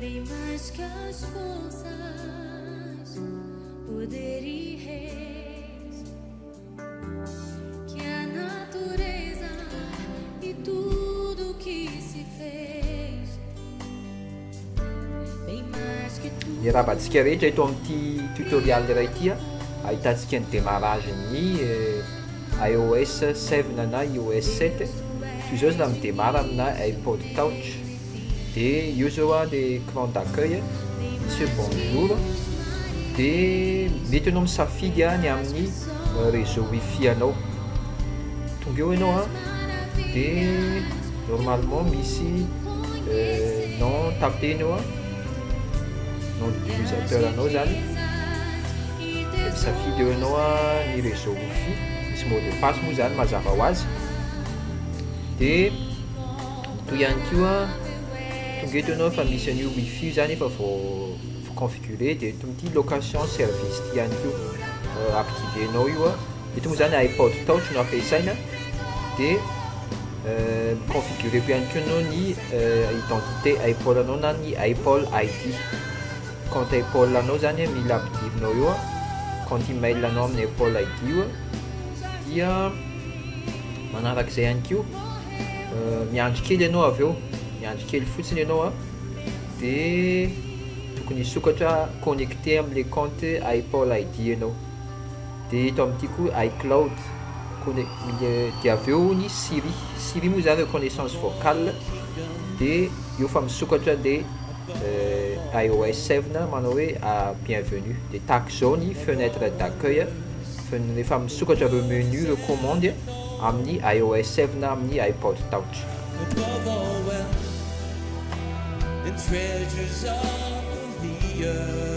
Bem mais que as forças, poder e reis, que a natureza e tudo que se fez. Bem mais que tudo. Ny raha vatsika rehetra eto amin'ity tutorial iray ity a ahitantsika ny démarrage-ny iOS 7 na iOS 7 toy izao zany midémarre amina iPod Touch. De io zao a le écran d'accueil, misy bonjour, de mety anao misafidy a ny amin'ny réseau wifi anao, tonga eo ianao a de normalement misy nom tapeny eo a, nom d'utilisateur anao zany, de misafidy eo ianao a ny réseau wifi, misy mot de passe moa zany mazava ho azy, de toy ihany koa tonga eto ianao fa misy an'io wifi zany efa vao configuré, de eto amin'ity location service ty ihany koa activenao io a, eto moa zany iPod Touch no ampiasaina, de configureko ihany koa anao ny identité iPod anao na ny Apple ID, compte Apple anao zany mila ampidirinao eo a, compte email anao amin'ny Apple ID io a, dia manarak'izay ihany koa miandry kely ianao avy eo, miandry kely fotsiny ianao a, de tokony hisokatra connecté am'le compte Apple ID ianao, de eto amin'ity koa iCloud de avy eo ny Siri moa zany reconnaissance vocale, de io fa misokatra le iOS 7 manao hoe bienvenue, de tahaka izao ny fenêtre d'accueil rehefa misokatra le menu le commande amin'ny iOS 7 amin'ny iPod Touch. Above all wealth and treasures of the earth.